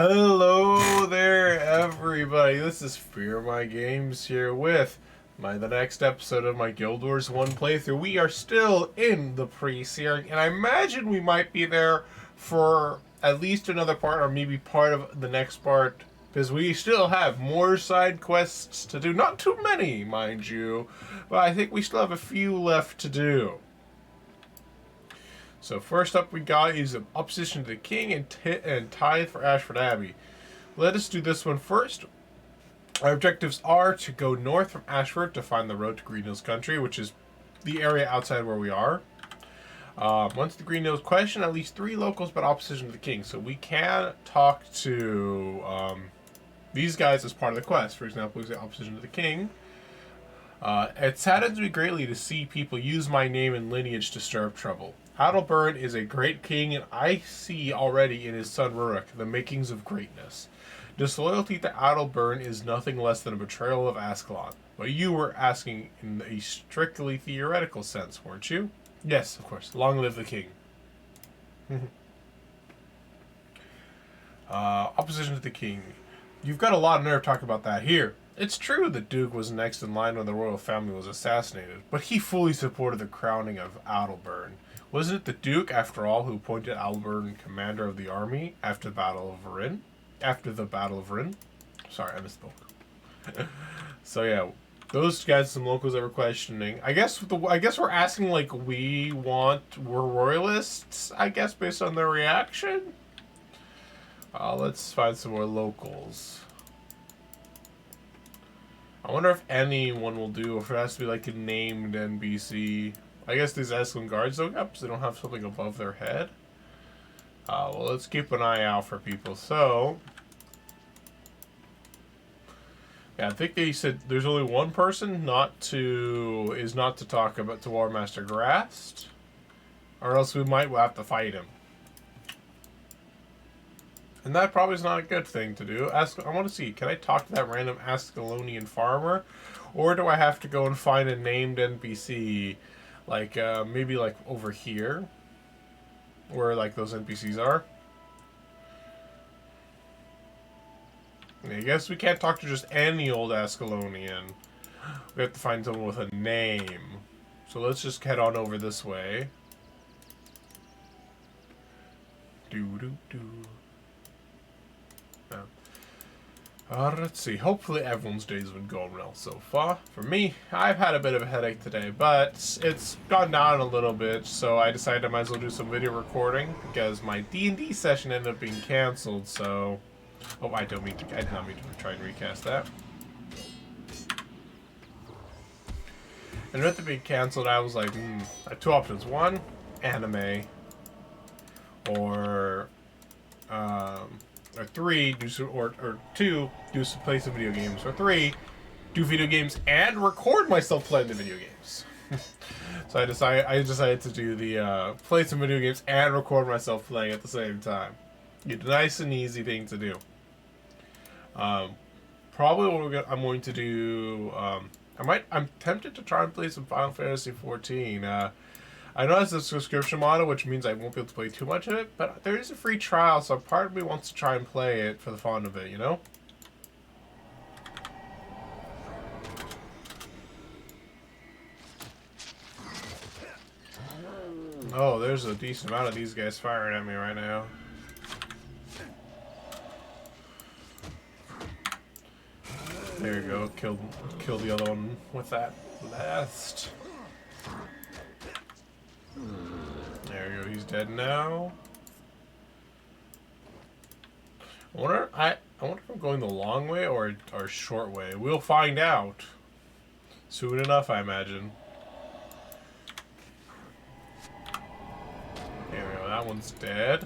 Hello there, everybody. This is Fearmy Games here with the next episode of my Guild Wars 1 playthrough. We are still in the pre-Searing, and I imagine we might be there for at least another part, or maybe part of the next part, because we still have more side quests to do. Not too many, mind you, but I think we still have a few left to do. So first up we got is an opposition to the king and tithe for Ashford Abbey. Let us do this one first. Our objectives are to go north from Ashford to find the road to Green Hills Country, which is the area outside where we are. Once the Green Hills question, at least 3 locals about opposition to the king. So we can talk to these guys as part of the quest. For example, we say opposition to the king. It saddens me greatly to see people use my name and lineage to stir up trouble. Adalbert is a great king, and I see already in his son Rurik the makings of greatness. Disloyalty to Adalbert is nothing less than a betrayal of Ascalon. But you were asking in a strictly theoretical sense, weren't you? Yes, of course. Long live the king. Opposition to the king. You've got a lot of nerve talking about that here. It's true the Duke was next in line when the royal family was assassinated, but he fully supported the crowning of Adalbert. Wasn't it the Duke, after all, who appointed Adalbert commander of the army after the Battle of Rin? Sorry, I misspoke. So yeah, those guys, some locals that were questioning. I guess we're asking like we're royalists. I guess based on their reaction. Let's find some more locals. I wonder if anyone will do, if it has to be like a named NPC. I guess these Ascalon guards don't have, because they don't have something above their head. Well, let's keep an eye out for people. So, yeah, I think they said there's only one person is not to talk about to War Master Grast, or else we'll have to fight him. And that probably is not a good thing to do. I want to see, can I talk to that random Ascalonian farmer? Or do I have to go and find a named NPC, like, maybe like over here? Where, like, those NPCs are? I guess we can't talk to just any old Ascalonian. We have to find someone with a name. So let's just head on over this way. Let's see. Hopefully everyone's day's been going well so far. For me, I've had a bit of a headache today, but it's gone down a little bit, so I decided I might as well do some video recording because my D&D session ended up being canceled, so... Oh, I did not mean to try and recast that. And with it being canceled, I was like, I have 2 options. 1, anime. Or 3, or 2, play some video games. Or 3, do video games and record myself playing the video games. So I decided to do the play some video games and record myself playing at the same time. It's a nice and easy thing to do. Probably what I'm going to do. I'm tempted to try and play some Final Fantasy 14. I know it's a subscription model, which means I won't be able to play too much of it, but there is a free trial, so part of me wants to try and play it for the fun of it, you know? Oh, there's a decent amount of these guys firing at me right now. There you go, kill the other one with that blast. There you go, he's dead now. I wonder if I'm going the long way or short way. We'll find out soon enough, I imagine. There we go, that one's dead.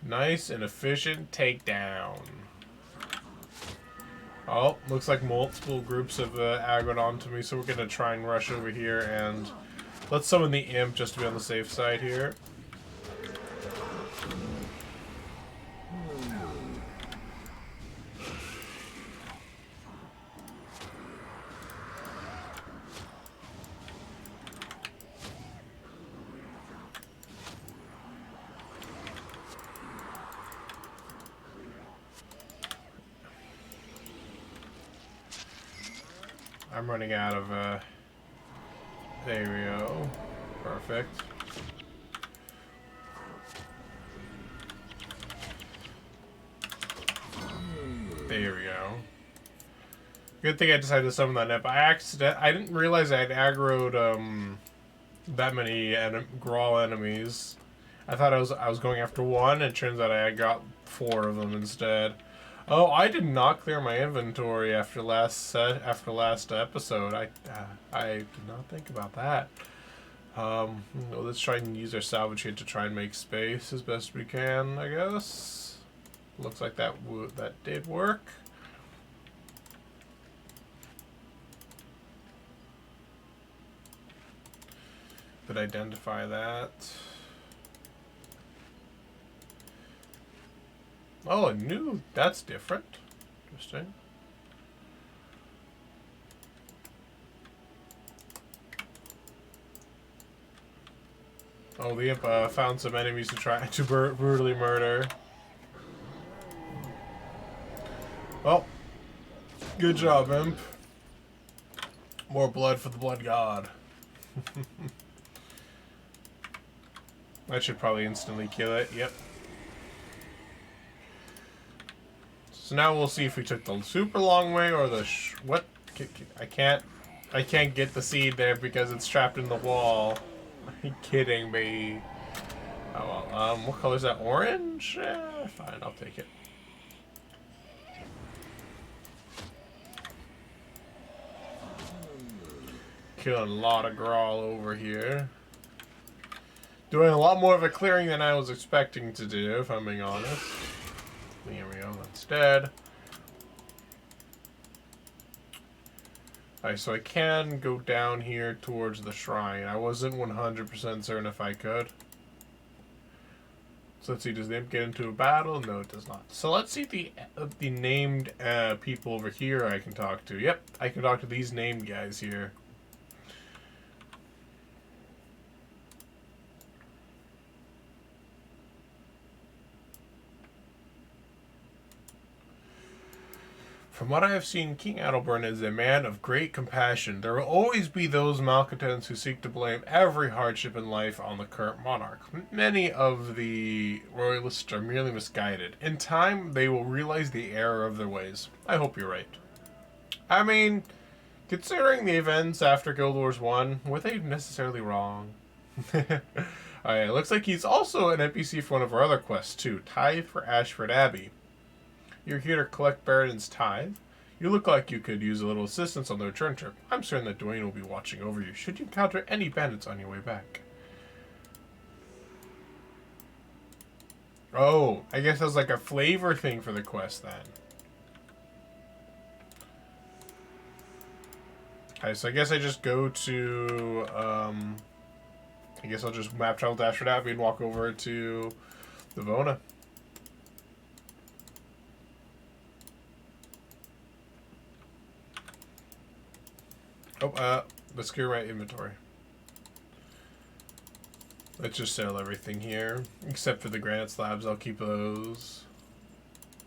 Nice and efficient takedown. Oh, looks like multiple groups have aggroed onto me, so we're gonna try and rush over here and let's summon the imp just to be on the safe side here. I'm running out of, there we go. Perfect. There we go. Good thing I decided to summon that net. I didn't realize I had aggroed, that many Grawl enemies. I thought I was going after one, and it turns out I got 4 of them instead. Oh, I did not clear my inventory after last episode. I did not think about that. Well, let's try and use our salvage kit to try and make space as best we can, I guess. Looks like that did work. Could identify that. Oh, a new. That's different. Interesting. Oh, the imp found some enemies to try to brutally murder. Well, good job, imp. More blood for the blood god. That should probably instantly kill it. Yep. So now we'll see if we took the super long way or the what? I can't get the seed there because it's trapped in the wall. Are you kidding me? Oh well. What color is that? Orange? Fine, I'll take it. Killing a lot of Grawl over here. Doing a lot more of a clearing than I was expecting to do, if I'm being honest. Here we go, that's dead. Alright, so I can go down here towards the shrine. I wasn't 100% certain if I could. So let's see, does the imp get into a battle? No, it does not. So let's see the named people over here I can talk to. Yep, I can talk to these named guys here. From what I have seen, King Adalbert is a man of great compassion. There will always be those malcontents who seek to blame every hardship in life on the current monarch. Many of the royalists are merely misguided. In time, they will realize the error of their ways. I hope you're right. I mean, considering the events after Guild Wars 1, were they necessarily wrong? Alright, looks like he's also an NPC for one of our other quests too. Tithe for Ashford Abbey. You're here to collect Baron's tithe. You look like you could use a little assistance on the return trip. I'm certain that Dwayne will be watching over you should you encounter any bandits on your way back. Oh, I guess that's like a flavor thing for the quest then. Okay, so I guess I just go to, I guess I'll just map travel to Ashford Abbey and walk over to Livona. Oh, let's clear my inventory. Let's just sell everything here. Except for the granite slabs, I'll keep those.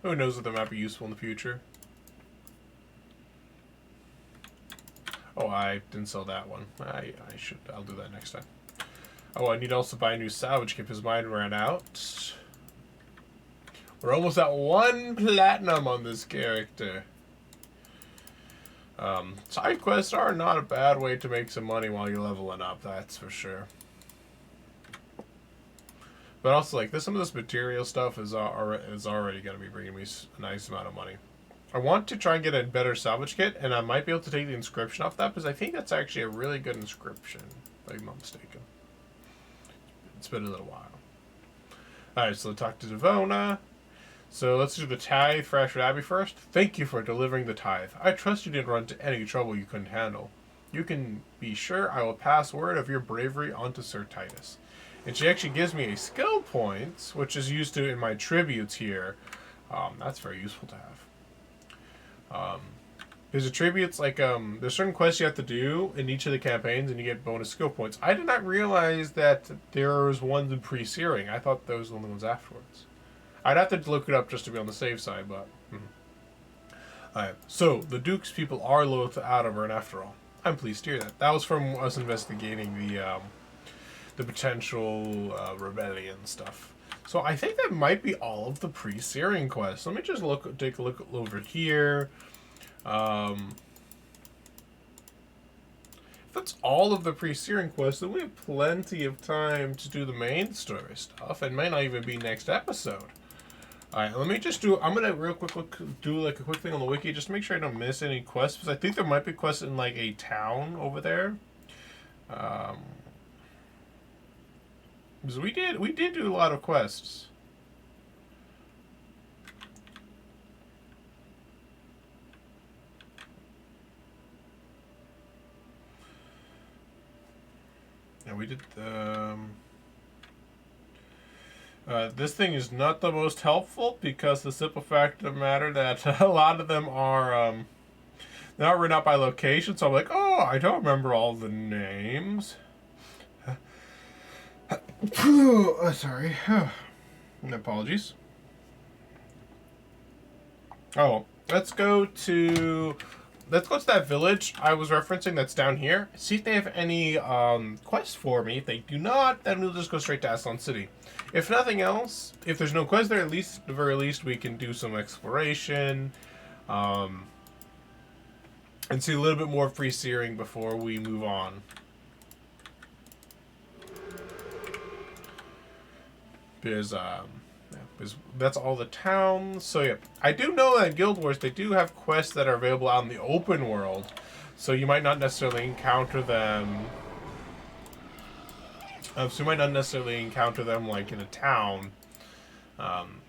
Who knows if they might be useful in the future. Oh, I didn't sell that one. I'll do that next time. Oh, I need to also buy a new salvage kit because mine ran out. We're almost at 1 platinum on this character. Side quests are not a bad way to make some money while you're leveling up, that's for sure. But also, like, some of this material stuff is already going to be bringing me a nice amount of money. I want to try and get a better salvage kit, and I might be able to take the inscription off that, because I think that's actually a really good inscription, if I'm not mistaken. It's been a little while. Alright, so let's talk to Devona. So let's do the tithe for Ashford Abbey first. Thank you for delivering the tithe. I trust you didn't run into any trouble you couldn't handle. You can be sure I will pass word of your bravery onto Sir Titus. And she actually gives me a skill point, which is used in my tributes here. That's very useful to have. There's attributes like there's certain quests you have to do in each of the campaigns, and you get bonus skill points. I did not realize that there was ones in pre-searing. I thought those were the ones afterwards. I'd have to look it up just to be on the safe side, but... Alright, so the Duke's people are loyal to Adamern after all. I'm pleased to hear that. That was from us investigating the potential rebellion stuff. So I think that might be all of the pre-Searing quests. Let me just take a look over here. If that's all of the pre-Searing quests, then we have plenty of time to do the main story stuff. It may not even be next episode. Alright, let me just do... I'm going to real quick do like a quick thing on the wiki just to make sure I don't miss any quests. Because I think there might be quests in like a town over there. Because we did do a lot of quests. Yeah, we did... this thing is not the most helpful because the simple fact of the matter that a lot of them are not written out by location. So I'm like, oh, I don't remember all the names. Sorry. Apologies. Oh, let's go to that village I was referencing that's down here. See if they have any quests for me. If they do not, then we'll just go straight to Ascalon City. If nothing else, if there's no quest there, at the very least, we can do some exploration, and see a little bit more free Searing before we move on. Because that's all the towns. So yeah, I do know that in Guild Wars they do have quests that are available out in the open world, so you might not necessarily encounter them. Like in a town.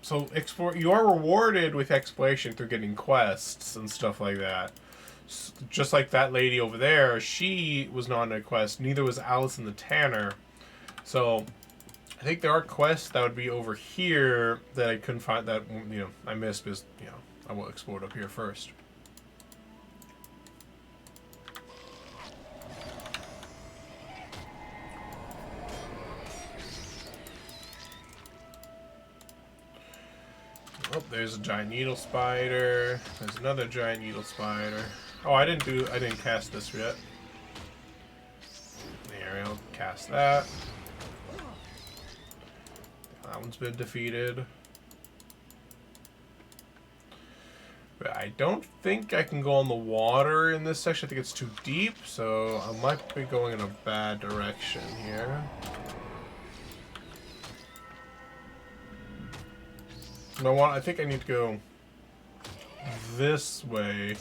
So you are rewarded with exploration through getting quests and stuff like that. Just like that lady over there, she was not on a quest. Neither was Alice and the Tanner. So I think there are quests that would be over here that I couldn't find, that, you know, I missed because, you know, I will explore it up here first. Oh, there's a giant needle spider. There's another giant needle spider. Oh, I didn't cast this yet. There, I'll cast that. That one's been defeated. But I don't think I can go on the water in this section. I think it's too deep, so I might be going in a bad direction here. I think I need to go this way.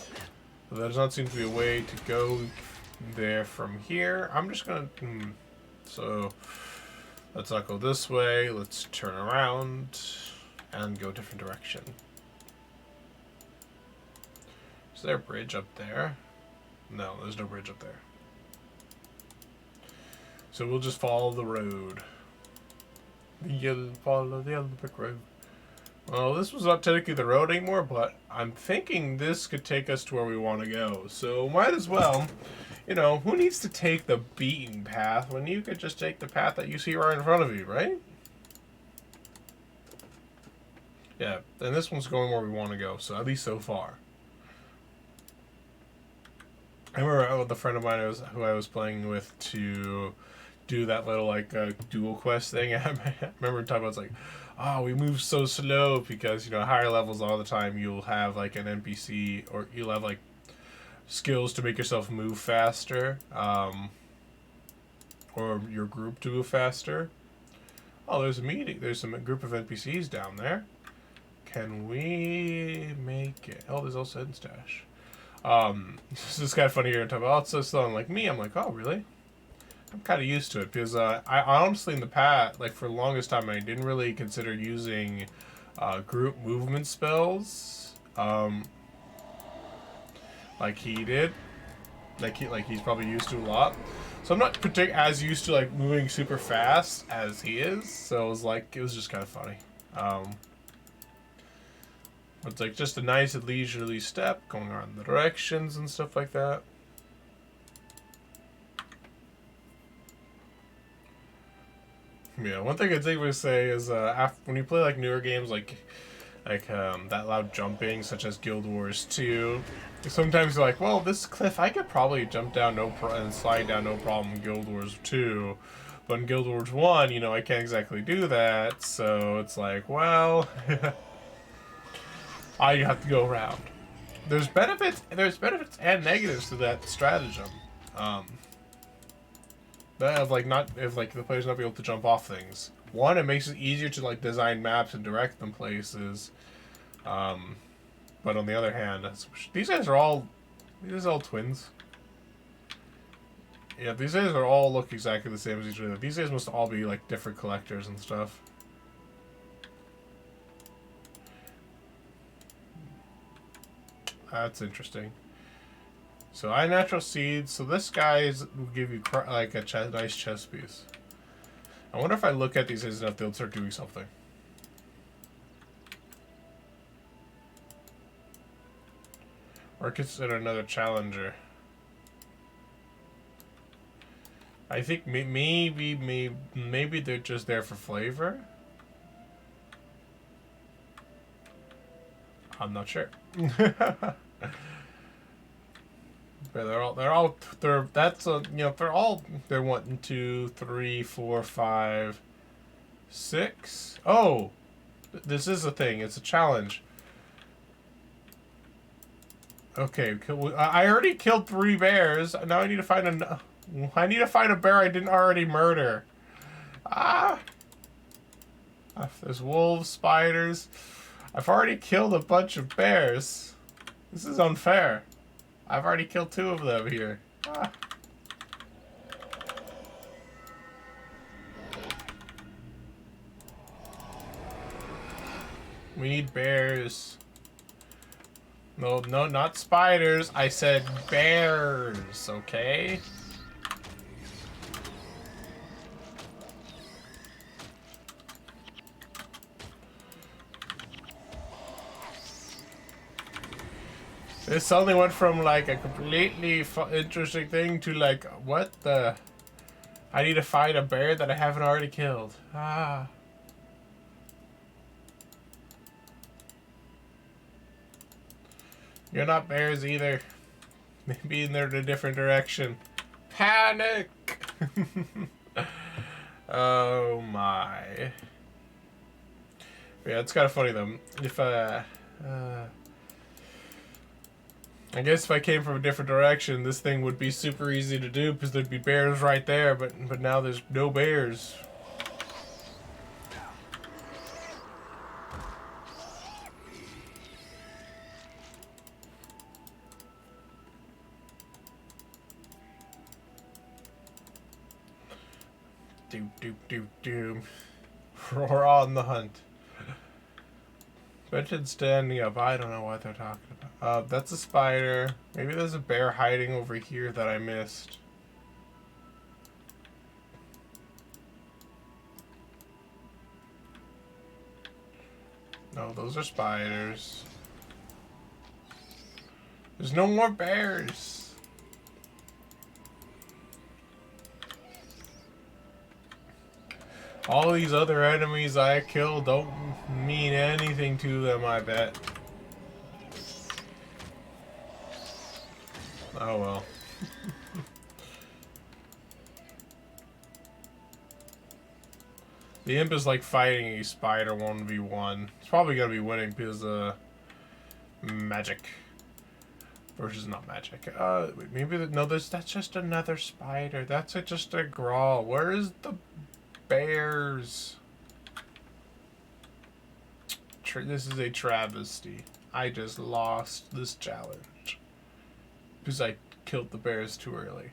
There does not seem to be a way to go there from here. I'm just gonna... So, let's not go this way. Let's turn around and go a different direction. Is there a bridge up there? No, there's no bridge up there. So we'll just follow the road. Follow the yellow brick road. Well, this was not technically the road anymore, but I'm thinking this could take us to where we want to go. So might as well, you know, who needs to take the beaten path when you could just take the path that you see right in front of you, right? Yeah, and this one's going where we want to go, so at least so far. I remember with a friend of mine who I was playing with to do that little like dual quest thing. I remember talking about, it's like, oh, we move so slow because, you know, higher levels all the time you'll have like an NPC, or you'll have like skills to make yourself move faster, or your group to move faster. Oh, there's a meeting. There's a group of NPCs down there. Can we make it? Oh, there's also Hidden Stash. This is kind of funny here to talk about, oh, it's so slow. And like me, I'm like, oh, really? I'm kind of used to it because I honestly in the past, like for the longest time, I didn't really consider using group movement spells like he did. Like he's probably used to a lot. So I'm not as used to like moving super fast as he is. So it was just kind of funny. It's like just a nice leisurely step going around the directions and stuff like that. Yeah, one thing I'd say is when you play like newer games like like that loud jumping, such as Guild Wars 2. Sometimes you're like, well, this cliff I could probably jump down and slide down no problem in Guild Wars 2. But in Guild Wars 1, you know, I can't exactly do that, so it's like, well, I have to go around. There's benefits and negatives to that stratagem. That of like not if like the player's not be able to jump off things. One, it makes it easier to like design maps and direct them places. But on the other hand, these guys are all twins. Yeah, these guys are all look exactly the same as each other. These guys must all be like different collectors and stuff. That's interesting. So natural seeds. So this guy will give you like a nice chest piece. I wonder if I look at these guys enough, they'll start doing something. Or consider another challenger. I think maybe they're just there for flavor. I'm not sure. But they're 1, 2, 3, 4, 5, 6. Oh, this is a thing. It's a challenge. Okay, I already killed 3 bears. Now I need to find a bear I didn't already murder. Ah! There's wolves, spiders. I've already killed a bunch of bears. This is unfair. I've already killed 2 of them here. Ah. We need bears. No, not spiders. I said bears, okay? This suddenly went from like a completely interesting thing to like, what the? I need to find a bear that I haven't already killed. Ah. You're not bears either. Maybe they're in a different direction. Panic! Oh my. Yeah, it's kind of funny though. If I guess if I came from a different direction, this thing would be super easy to do because there'd be bears right there, but now there's no bears. Doom. We're on the hunt. Benton standing up. I don't know what they're talking about. That's a spider. Maybe there's a bear hiding over here that I missed. No, those are spiders. There's no more bears. All these other enemies I kill don't mean anything to them, I bet. Oh well. The imp is like fighting a spider 1v1. It's probably gonna be winning because magic. Versus not magic. Wait, maybe no. That's just another spider. That's just a grawl. Where is the bears? This is a travesty. I just lost this challenge because I killed the bears too early.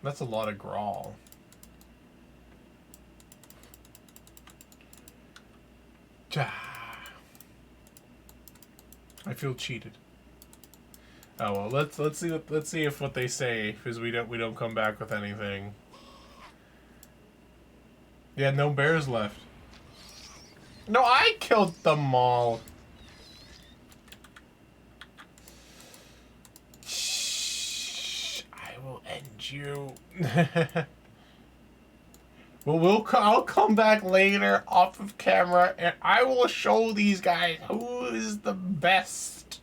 That's a lot of grawl. I feel cheated. Oh well, let's see if what they say, because we don't come back with anything. Yeah, no bears left. No, I killed them all. Shh, I will end you. Well, I'll come back later off of camera, and I will show these guys who is the best.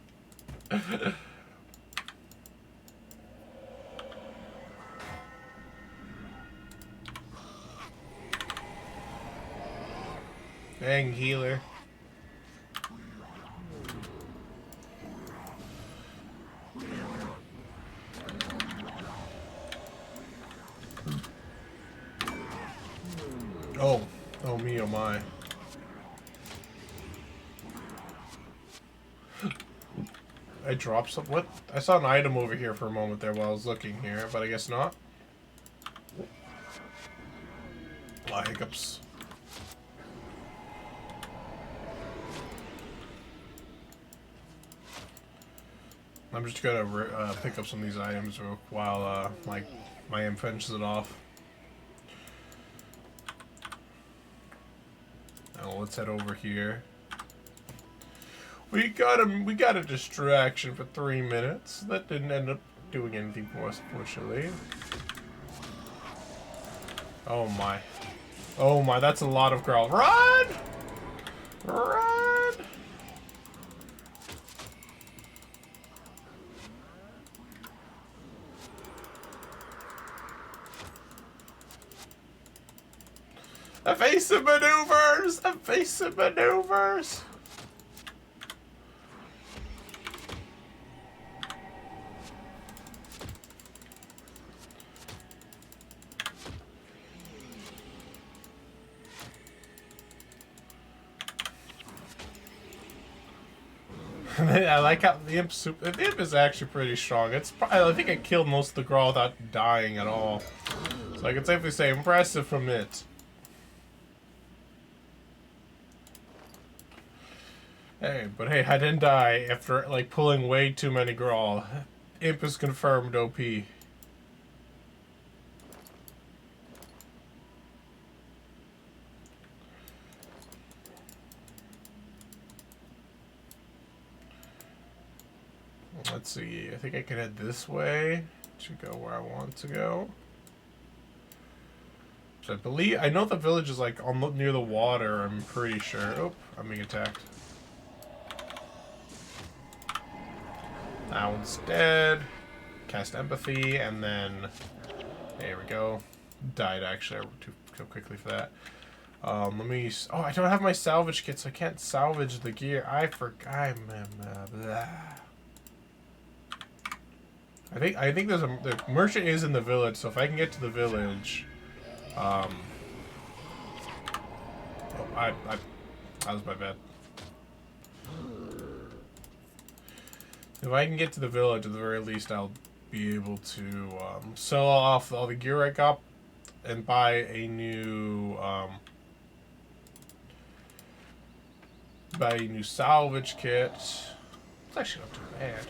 Dang healer. Oh, oh me, oh my. I dropped some. What? I saw an item over here for a moment there while I was looking here, but I guess not. Ah, hiccups. I'm just gonna pick up some of these items while my M finishes it off. Now let's head over here. We got a distraction for 3 minutes. That didn't end up doing anything for us, unfortunately. Oh my. Oh my, that's a lot of growl. Run! Run! Evasive maneuvers! Evasive maneuvers! I like how the imp is actually pretty strong. I think I killed most of the Grawl without dying at all. So I can safely say impressive from it. Hey, but hey, I didn't die after like pulling way too many Grawl. Imp is confirmed OP. Let's see, I think I can head this way to go where I want to go. So I know the village is like near the water, I'm pretty sure. Oh, I'm being attacked. That one's dead. Cast empathy, and then there we go. Died actually too quickly for that. Let me. Oh, I don't have my salvage kit, so I can't salvage the gear. I forgot. I think the merchant is in the village, so if I can get to the village, oh, that was my bad. If I can get to the village, at the very least, I'll be able to sell off all the gear I got and buy a new salvage kit. It's actually not too bad.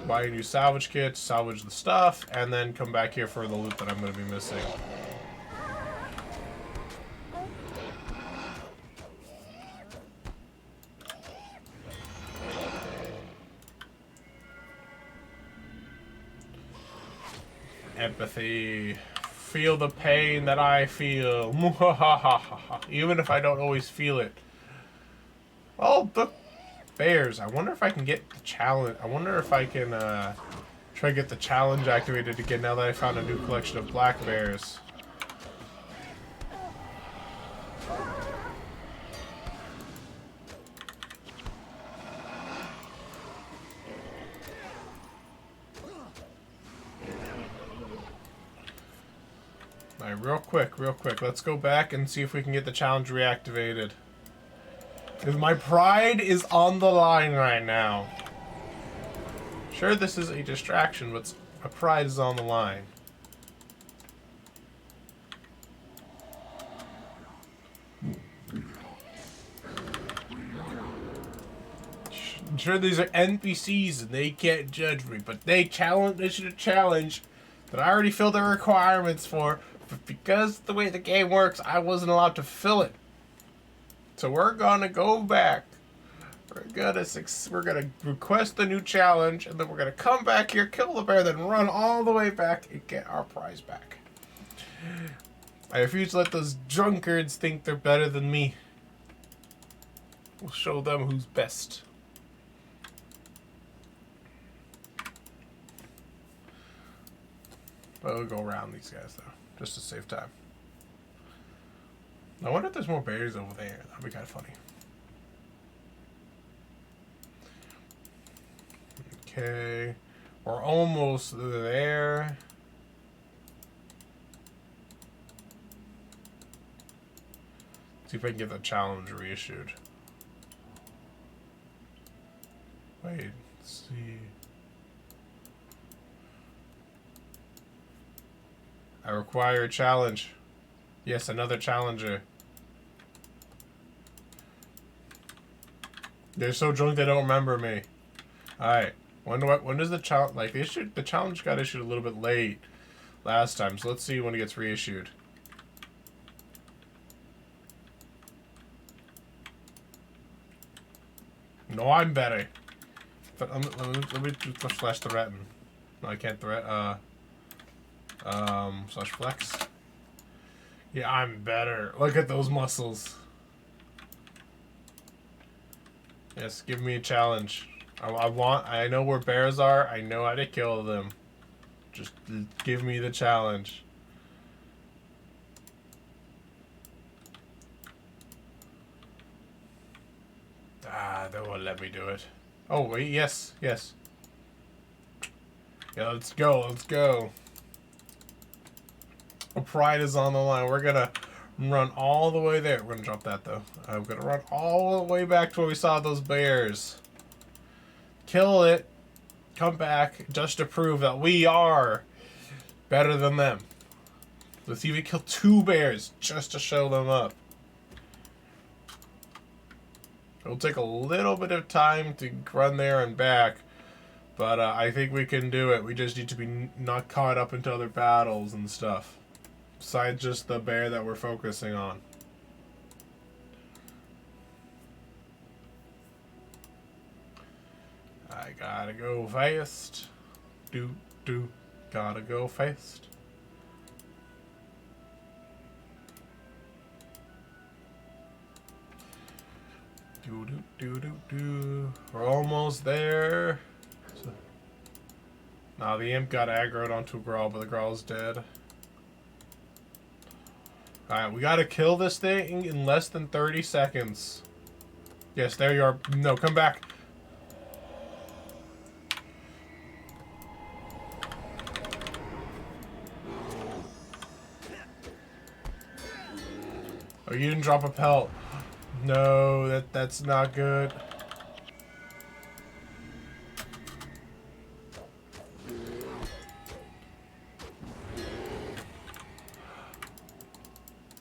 Buy a new salvage kit, salvage the stuff, and then come back here for the loot that I'm going to be missing. Empathy. Feel the pain that I feel. Even if I don't always feel it. Oh, the bears. I wonder if I can get the challenge. I wonder if I can try to get the challenge activated again now that I found a new collection of black bears. Alright, real quick. Let's go back and see if we can get the challenge reactivated. Because my pride is on the line right now. Sure, this is a distraction, but my pride is on the line. Sure, these are NPCs and they can't judge me, but they should have challenged that I already filled the requirements for, but because of the way the game works, I wasn't allowed to fill it. So we're gonna go back. We're gonna request the new challenge, and then we're gonna come back here, kill the bear, then run all the way back and get our prize back. I refuse to let those drunkards think they're better than me. We'll show them who's best. But we'll go around these guys, though, just to save time. I wonder if there's more bears over there. That'd be kind of funny. Okay. We're almost there. See if I can get the challenge reissued. Wait, let's see. I require a challenge. Yes, another challenger. They're so drunk they don't remember me. Alright. When does the challenge, like, the challenge got issued a little bit late last time, so let's see when it gets reissued. No, I'm better. But let me slash threaten. No, I can't threat. Slash flex. Yeah, I'm better. Look at those muscles. Yes, give me a challenge. I know where bears are. I know how to kill them. Just give me the challenge. They won't let me do it. Oh, wait, yes. Yeah, let's go. Our pride is on the line. We're gonna run all the way there. We're gonna drop that, though. I'm gonna run all the way back to where we saw those bears. Kill it. Come back just to prove that we are better than them. Let's even kill 2 bears just to show them up. It'll take a little bit of time to run there and back, but I think we can do it. We just need to be not caught up into other battles and stuff, besides just the bear that we're focusing on. I gotta go fast. Gotta go fast. We're almost there. Nah, the imp got aggroed onto a Grawl, but the Growl's dead. Alright, we gotta kill this thing in less than 30 seconds. Yes, there you are. No, come back. Oh, you didn't drop a pelt. No, that's not good.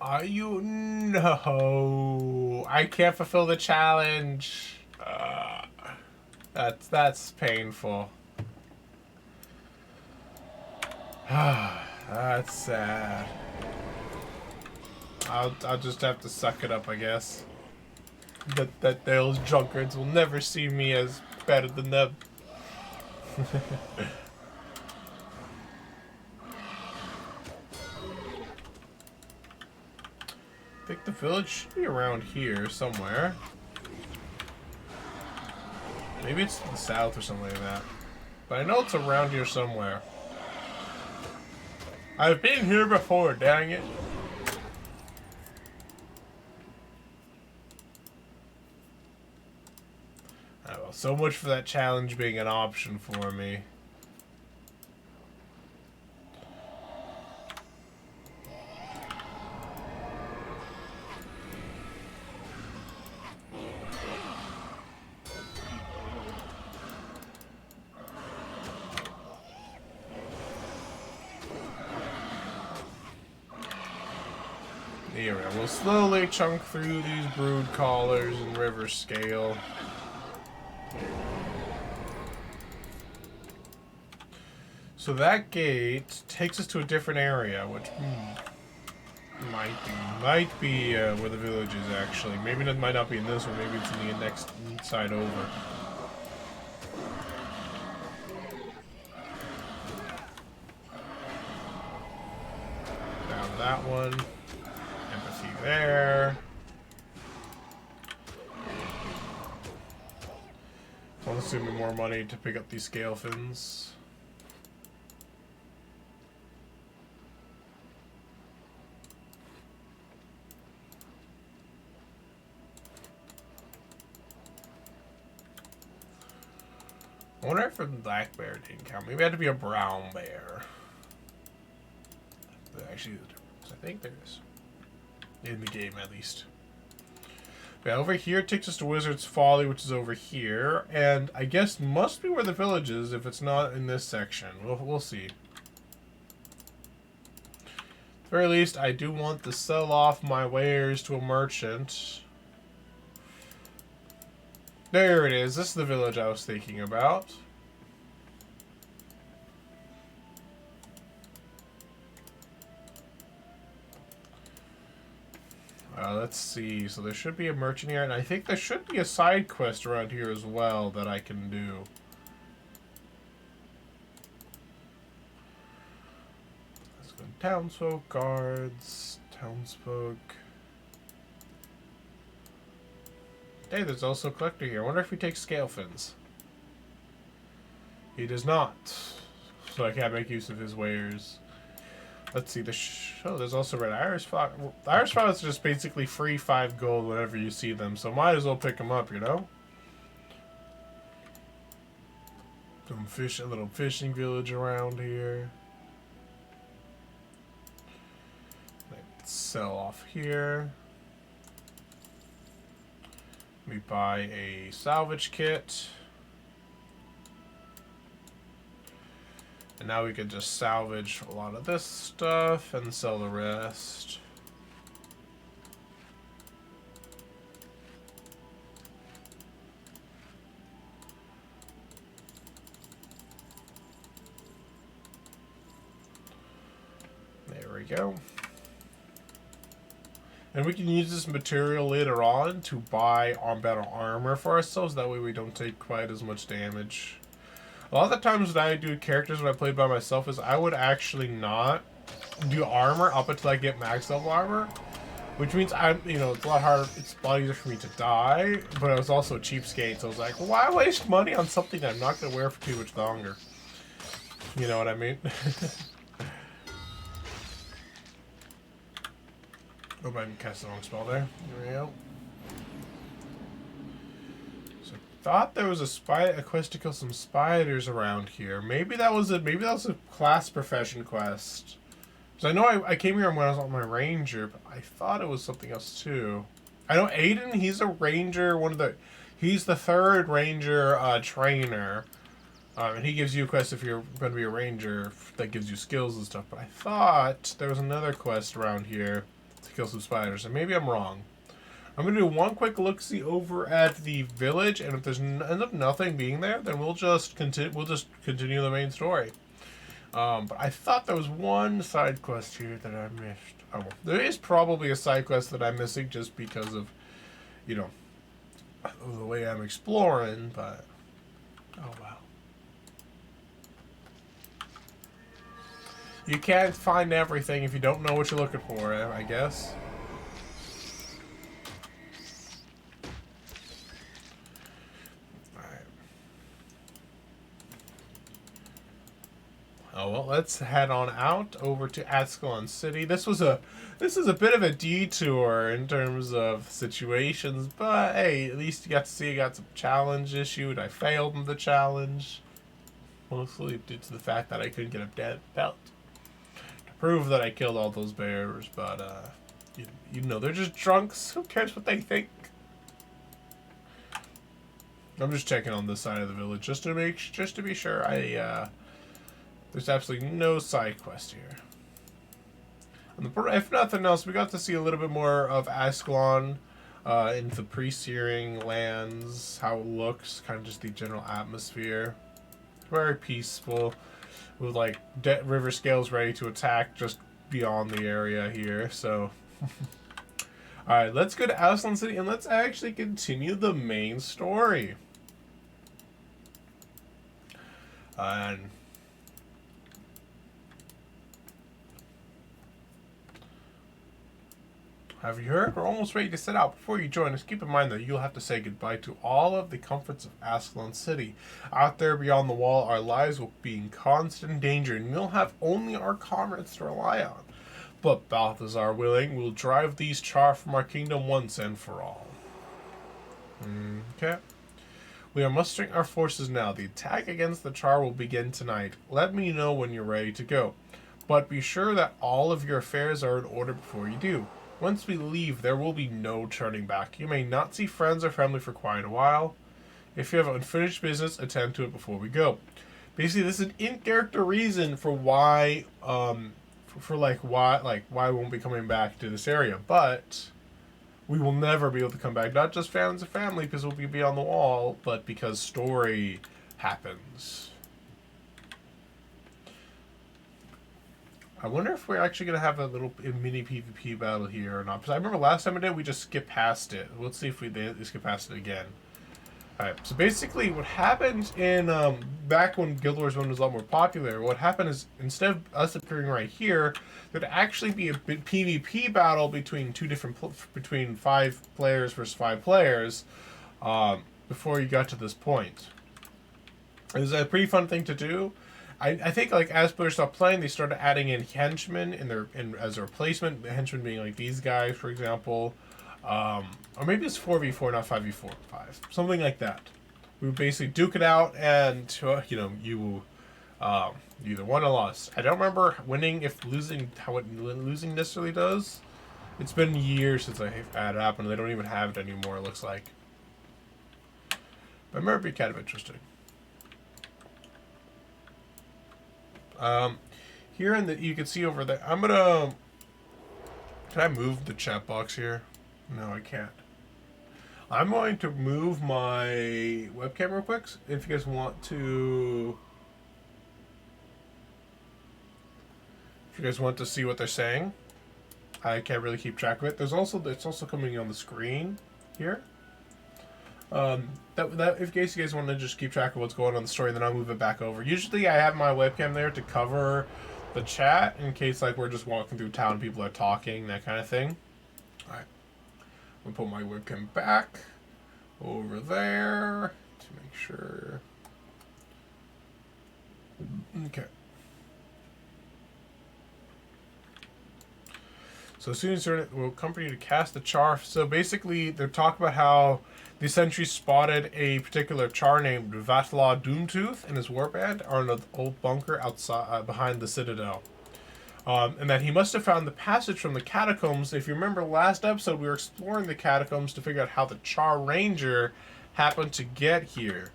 Are you? No, I can't fulfill the challenge. That's painful. That's sad. I'll just have to suck it up, I guess. That those drunkards will never see me as better than them. I think the village should be around here somewhere. Maybe it's to the south or something like that. But I know it's around here somewhere. I've been here before, dang it. Oh, well, so much for that challenge being an option for me. Here, we'll slowly chunk through these brood collars and river scale. So that gate takes us to a different area, which might be where the village is actually. Maybe it might not be in this one. Maybe it's in the next side over. Down that one. Empathy there. So I'm assuming more money to pick up these scale fins. I wonder if a black bear didn't count. Maybe it had to be a brown bear. Actually, there's a difference. I think there is. In the game, at least. Yeah, over here takes us to Wizard's Folly, which is over here. And I guess must be where the village is if it's not in this section. We'll see. At the very least, I do want to sell off my wares to a merchant. There it is. This is the village I was thinking about. Let's see. So there should be a merchant here, and I think there should be a side quest around here as well that I can do. Let's go townsfolk, guards, townsfolk. Hey, there's also a collector here. I wonder if he takes scale fins. He does not. So I can't make use of his wares. Let's see. Oh, there's also red iris flower. The iris flowers are just basically free 5 gold whenever you see them. So might as well pick them up, you know? Some fish, a little fishing village around here. Let's sell off here. We buy a salvage kit. And now we can just salvage a lot of this stuff and sell the rest. There we go. And we can use this material later on to buy better armor for ourselves. That way we don't take quite as much damage. A lot of the times when I do characters when I play by myself is I would actually not do armor up until I get max level armor. Which means it's a lot harder, it's a lot easier for me to die, but I was also a cheapskate, so I was like, why waste money on something I'm not going to wear for too much longer? You know what I mean? Oh, I cast the wrong spell there. There we go. Thought there was a quest to kill some spiders around here. Maybe that was a class profession quest. Because I know I came here when I was on my ranger, but I thought it was something else too. I know Aiden, he's a ranger, he's the 3rd ranger trainer. And he gives you a quest if you're going to be a ranger that gives you skills and stuff. But I thought there was another quest around here to kill some spiders, and maybe I'm wrong. I'm going to do one quick look-see over at the village, and if there's end up nothing being there, then we'll just continue the main story. But I thought there was one side quest here that I missed. Oh, well, there is probably a side quest that I'm missing just because of, the way I'm exploring, but oh well. You can't find everything if you don't know what you're looking for, I guess. Oh well, let's head on out over to Ascalon City. This is a bit of a detour in terms of situations, but hey, at least you got to see I got some challenge issued. I failed in the challenge, mostly due to the fact that I couldn't get a dead belt to prove that I killed all those bears. But they're just drunks. Who cares what they think? I'm just checking on this side of the village just to be sure. There's absolutely no side quest here. And if nothing else, we got to see a little bit more of Ascalon in the pre-Searing lands, how it looks, kind of just the general atmosphere. Very peaceful, with like river scales ready to attack just beyond the area here. So, alright, let's go to Ascalon City and let's actually continue the main story. Have you heard? We're almost ready to set out. Before you join us, keep in mind that you'll have to say goodbye to all of the comforts of Ascalon City. Out there beyond the wall, our lives will be in constant danger, and we'll have only our comrades to rely on. But Balthazar willing, we'll drive these char from our kingdom once and for all. Okay. We are mustering our forces now. The attack against the char will begin tonight. Let me know when you're ready to go. But be sure that all of your affairs are in order before you do. Once we leave, there will be no turning back. You may not see friends or family for quite a while. If you have unfinished business, attend to it before we go. Basically, this is an in-character reason for why, why we won't be coming back to this area. But we will never be able to come back. Not just fans of family because we'll be beyond the wall, but because story happens. I wonder if we're actually going to have a little mini PvP battle here or not. Because I remember last time we did, we just skipped past it. Let's see if we skip past it again. Alright, so basically what happened in, back when Guild Wars 1 was a lot more popular, what happened is, instead of us appearing right here, there'd actually be a PvP battle between between 5 players versus 5 players, before you got to this point. It was a pretty fun thing to do. I think, like, as players stopped playing, they started adding in henchmen as a replacement, the henchmen being like these guys, for example. Or maybe it's 4v4, not 5v4, 5. Something like that. We would basically duke it out, and, you either won or lost. I don't remember winning how losing necessarily does. It's been years since I had it happen. They don't even have it anymore, it looks like. But I remember it being kind of interesting. Here you can see over there, can I move the chat box here? No, I can't. I'm going to move my webcam real quick. If you guys want to see what they're saying. I can't really keep track of it. It's also coming on the screen here. In case you guys want to just keep track of what's going on in the story, then I'll move it back over. Usually I have my webcam there to cover the chat in case, like, we're just walking through town, people are talking, that kind of thing. Alright. I'm going to put my webcam back over there to make sure. Okay. So as soon as we'll accompany you to cast the char. So basically, they're talking about how the sentries spotted a particular char named Vatla Doomtooth and his warband are in an old bunker outside behind the citadel. And that he must have found the passage from the catacombs. If you remember last episode, we were exploring the catacombs to figure out how the Char Ranger happened to get here.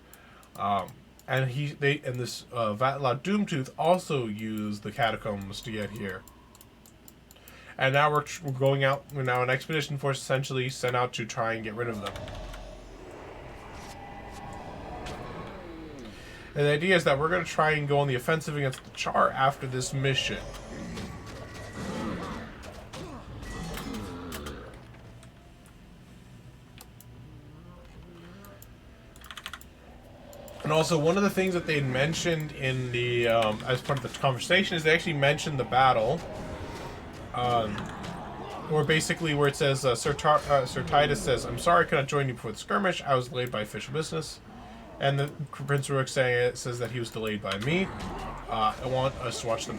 And this Vatla Doomtooth also used the catacombs to get here. And now we're going out. We're now an expedition force essentially sent out to try and get rid of them. And the idea is that we're going to try and go on the offensive against the Char after this mission. And also, one of the things that they mentioned in the as part of the conversation is they actually mentioned the battle, where it says Sir Titus says, "I'm sorry I could not join you before the skirmish. I was delayed by official business," and the Prince Rurik says that he was delayed by me. Wanted us to watch the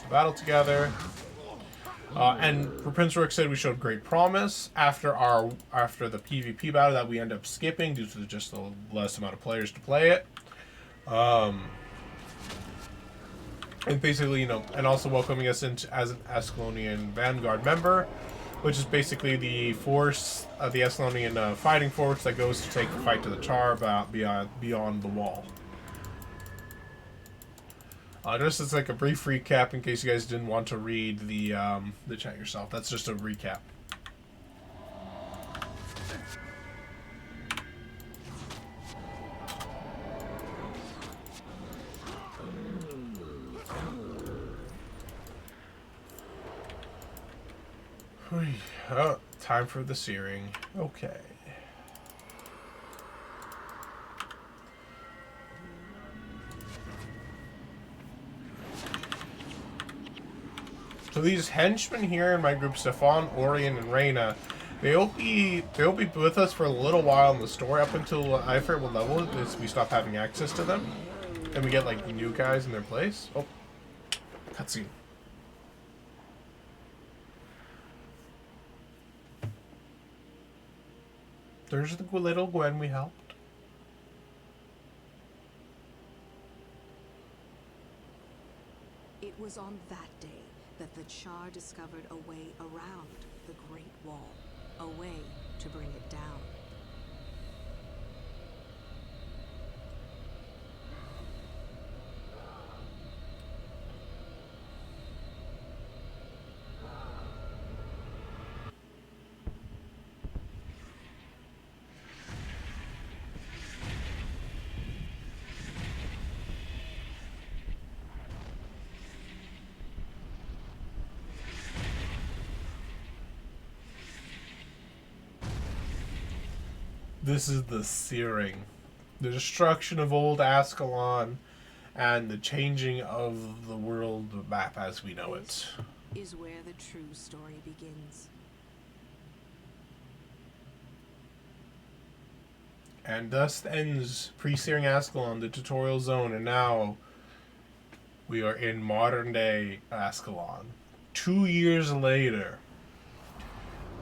battle together. And Prince Rurik said we showed great promise after the PvP battle that we end up skipping due to just the less amount of players to play it. And basically, and also welcoming us in as an Ascalonian Vanguard member, which is basically the force of the Ascalonian fighting force that goes to take the fight to the Char beyond the wall. Just as like a brief recap in case you guys didn't want to read the chat yourself. That's just a recap. Oh, time for the Searing. Okay. So these henchmen here in my group, Stefan, Orion, and Reyna, they'll be with us for a little while in the story up until I forget what level it is we stop having access to them, and we get like new guys in their place. Oh, cutscene. There's the little Gwen we helped. It was on that day that the Char discovered a way around the Great Wall, a way to bring it down. This is the Searing, the destruction of old Ascalon, and the changing of the world map as we know it. Is where the true story begins. And thus ends pre-Searing Ascalon, the tutorial zone, and now we are in modern day Ascalon. 2 years later,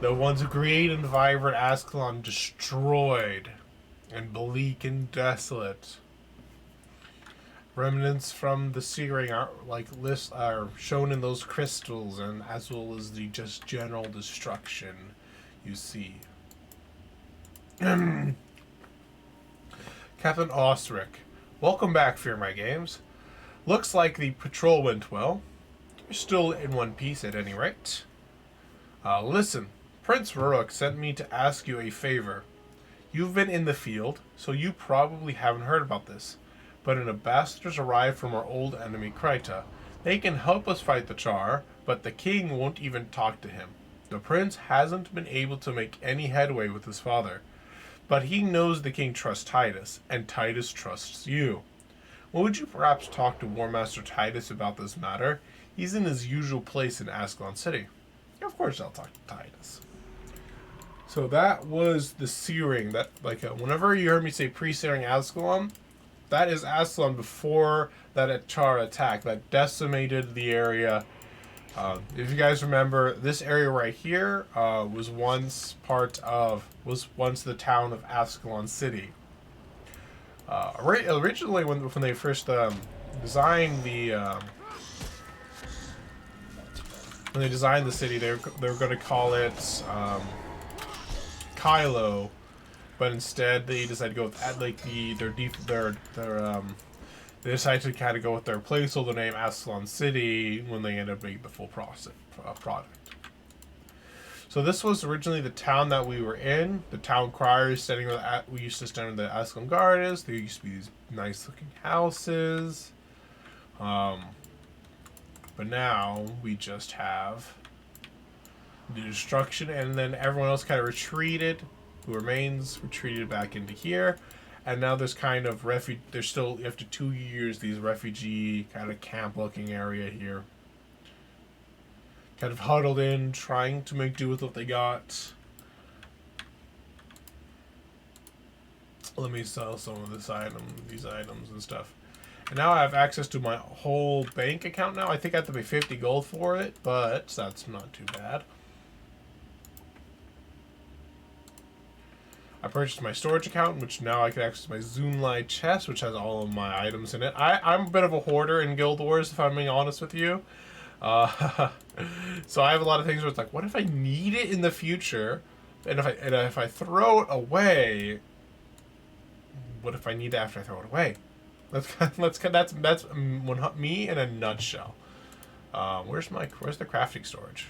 the once great and vibrant Ascalon destroyed and bleak and desolate. Remnants from the Searing are shown in those crystals, and as well as the just general destruction you see. Captain Osric, welcome back, Fearmy Games. Looks like the patrol went well. You're still in one piece at any rate. Listen, Prince Rurik sent me to ask you a favor. You've been in the field, so you probably haven't heard about this. But an ambassador's arrived from our old enemy Kryta. They can help us fight the Char, but the king won't even talk to him. The prince hasn't been able to make any headway with his father. But he knows the king trusts Titus, and Titus trusts you. Would you perhaps talk to War Master Titus about this matter? He's in his usual place in Ascalon City. Of course I'll talk to Titus. So that was the Searing. That whenever you heard me say pre-Searing Ascalon, that is Ascalon before that Char attack that decimated the area. If you guys remember, this area right here was once the town of Ascalon City. Originally, when they first designed the city, they were going to call it Kylo, but instead they decided to go with they decided to kind of go with their placeholder name Ascalon City when they ended up making the full product. So this was originally the town that we were in. The town crier is standing where we used to stand where the Ascalon Guard is. There used to be these nice looking houses. But now we just have the destruction, and then everyone else kind of retreated. Who remains retreated back into here. And now there's kind of there's still, after 2 years, these refugee kind of camp-looking area here. Kind of huddled in, trying to make do with what they got. Let me sell some of these items and stuff. And now I have access to my whole bank account now. I think I have to pay 50 gold for it, but that's not too bad. I purchased my storage account, which now I can access my Zoomlight chest, which has all of my items in it. I'm a bit of a hoarder in Guild Wars, if I'm being honest with you. So I have a lot of things where it's like, what if I need it in the future? And if I throw it away, what if I need it after I throw it away? That's me in a nutshell. Where's the crafting storage?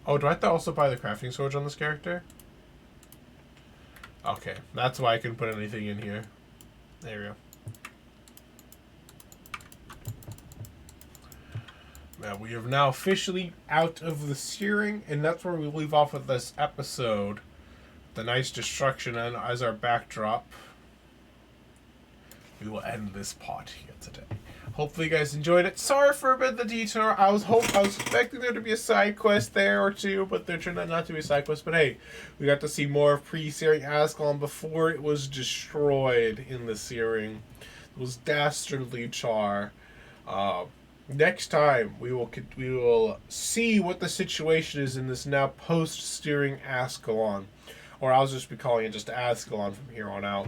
Oh, do I have to also buy the crafting storage on this character? Okay, that's why I couldn't put anything in here. There we go. Now we are now officially out of the Searing, and that's where we leave off with this episode. The nice destruction and as our backdrop. We will end this part here today. Hopefully you guys enjoyed it. Sorry for a bit of the detour. I was expecting there to be a side quest there or two, but there turned out not to be a side quest. But hey, we got to see more of pre-Searing Ascalon before it was destroyed in the Searing. It was dastardly Char. Next time we will see what the situation is in this now post-Searing Ascalon, or I'll just be calling it just Ascalon from here on out.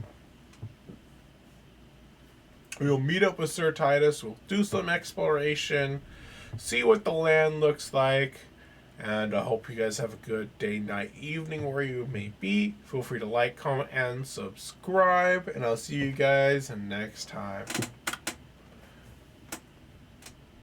We'll meet up with Sir Titus. We'll do some exploration, see what the land looks like, and I hope you guys have a good day, night, evening, where you may be. Feel free to like, comment, and subscribe, and I'll see you guys next time.